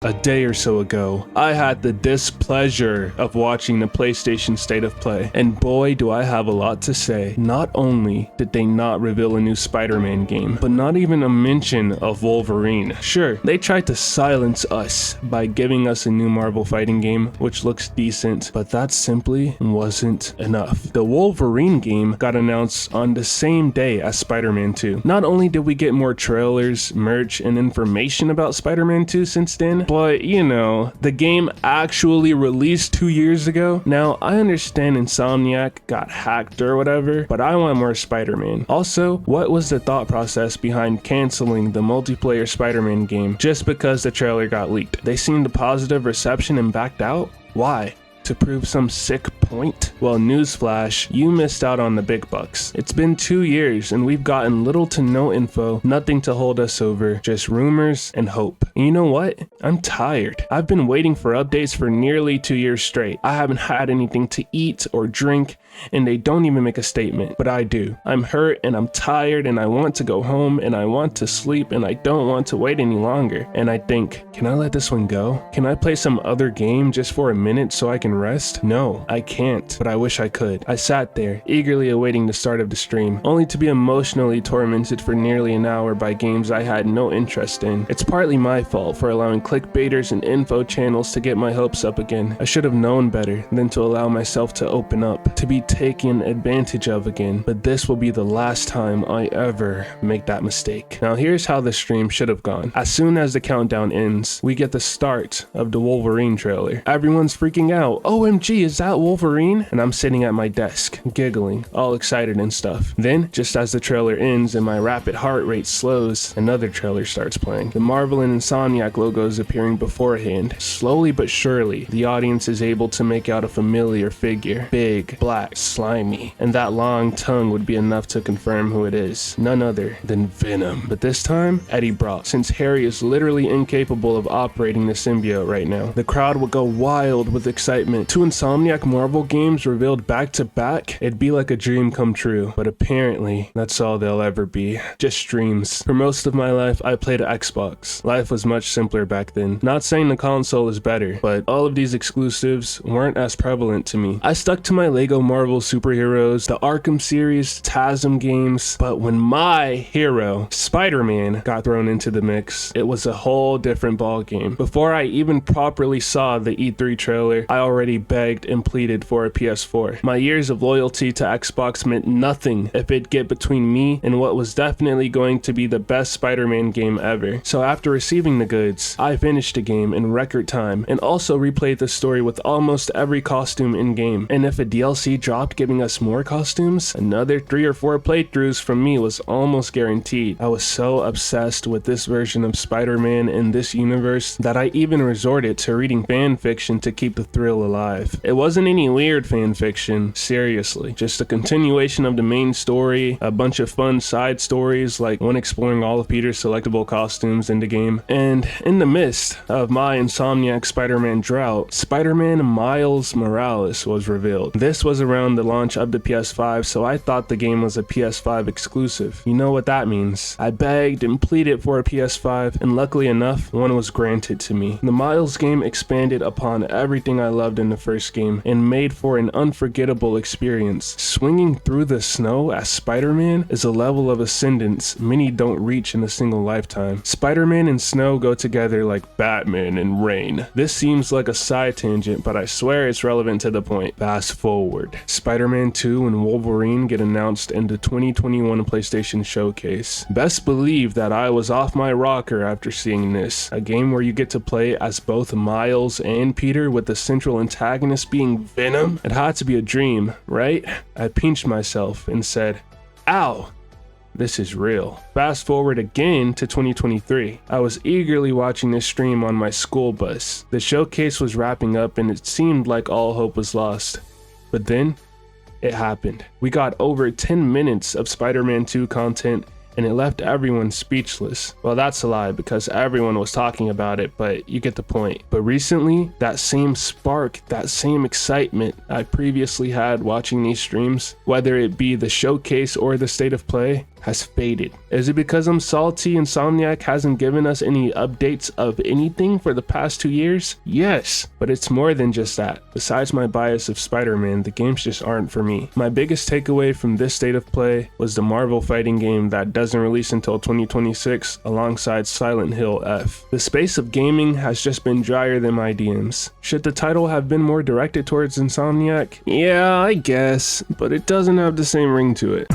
A day or so ago, I had the displeasure of watching the PlayStation State of Play, and boy do I have a lot to say. Not only did they not reveal a new Spider-Man game, but not even a mention of Wolverine. Sure, they tried to silence us by giving us a new Marvel fighting game, which looks decent, but that simply wasn't enough. The Wolverine game got announced on the same day as Spider-Man 2. Not only did we get more trailers, merch, and information about Spider-Man 2 since then, but you know, the game actually released 2 years ago. Now, I understand Insomniac got hacked or whatever, but I want more Spider-Man. Also, what was the thought process behind canceling the multiplayer Spider-Man game just because the trailer got leaked? They seemed a positive reception and backed out? Why? To prove some sick point? Well, newsflash, you missed out on the big bucks. It's been 2 years and we've gotten little to no info, nothing to hold us over, just rumors and hope. And you know what? I'm tired. I've been waiting for updates for nearly 2 years straight. I haven't had anything to eat or drink, and they don't even make a statement, but I do. I'm hurt and I'm tired and I want to go home and I want to sleep and I don't want to wait any longer. And I think, can I let this one go? Can I play some other game just for a minute so I can rest? No, I can't, but I wish I could. I sat there, eagerly awaiting the start of the stream, only to be emotionally tormented for nearly an hour by games I had no interest in. It's partly my fault for allowing clickbaiters and info channels to get my hopes up again. I should have known better than to allow myself to open up, to be taken advantage of again, but this will be the last time I ever make that mistake. Now here's how the stream should have gone. As soon as the countdown ends, we get the start of the Wolverine trailer. Everyone's freaking out. OMG, is that Wolverine? And I'm sitting at my desk, giggling, all excited and stuff. Then, just as the trailer ends and my rapid heart rate slows, another trailer starts playing. The Marvel and Insomniac logos appearing beforehand. Slowly but surely, the audience is able to make out a familiar figure. Big, black, slimy, and that long tongue would be enough to confirm who it is. None other than Venom. But this time, Eddie Brock, since Harry is literally incapable of operating the symbiote right now. The crowd would go wild with excitement. 2 Insomniac Marvel games revealed back to back, it'd be like a dream come true. But apparently, that's all they'll ever be. Just dreams. For most of my life, I played Xbox. Life was much simpler back then. Not saying the console is better, but all of these exclusives weren't as prevalent to me. I stuck to my Lego Marvel superheroes, the Arkham series, TASM games, but when my hero, Spider-Man, got thrown into the mix, it was a whole different ballgame. Before I even properly saw the E3 trailer, I already begged and pleaded for a PS4. My years of loyalty to Xbox meant nothing if it'd get between me and what was definitely going to be the best Spider-Man game ever. So after receiving the goods, I finished the game in record time and also replayed the story with almost every costume in game. And if a DLC dropped giving us more costumes, another 3 or 4 playthroughs from me was almost guaranteed. I was so obsessed with this version of Spider-Man in this universe that I even resorted to reading fan fiction to keep the thrill alive. It wasn't any weird fan fiction, seriously, just a continuation of the main story, a bunch of fun side stories like one exploring all of Peter's selectable costumes in the game. And in the midst of my Insomniac Spider-Man drought, Spider-Man Miles Morales was revealed. This was around the launch of the PS5, so I thought the game was a PS5 exclusive. You know what that means. I begged and pleaded for a PS5, and luckily enough, one was granted to me. The Miles game expanded upon everything I loved in the first game, and made for an unforgettable experience. Swinging through the snow as Spider-Man is a level of ascendance many don't reach in a single lifetime. Spider-Man and snow go together like Batman and rain. This seems like a side tangent, but I swear it's relevant to the point. Fast forward. Spider-Man 2 and Wolverine get announced in the 2021 PlayStation Showcase. Best believe that I was off my rocker after seeing this. A game where you get to play as both Miles and Peter with the central antagonist being Venom? It had to be a dream, right? I pinched myself and said, ow! This is real. Fast forward again to 2023. I was eagerly watching this stream on my school bus. The showcase was wrapping up and it seemed like all hope was lost. But then, it happened. We got over 10 minutes of Spider-Man 2 content and it left everyone speechless. Well, that's a lie because everyone was talking about it, but you get the point. But recently, that same spark, that same excitement I previously had watching these streams, whether it be the showcase or the state of play, has faded. Is it because I'm salty Insomniac hasn't given us any updates of anything for the past 2 years? Yes, but it's more than just that. Besides my bias of Spider-Man, the games just aren't for me. My biggest takeaway from this state of play was the Marvel fighting game that doesn't release until 2026 alongside Silent Hill F. The space of gaming has just been drier than my DMs. Should the title have been more directed towards Insomniac? Yeah, I guess, but it doesn't have the same ring to it.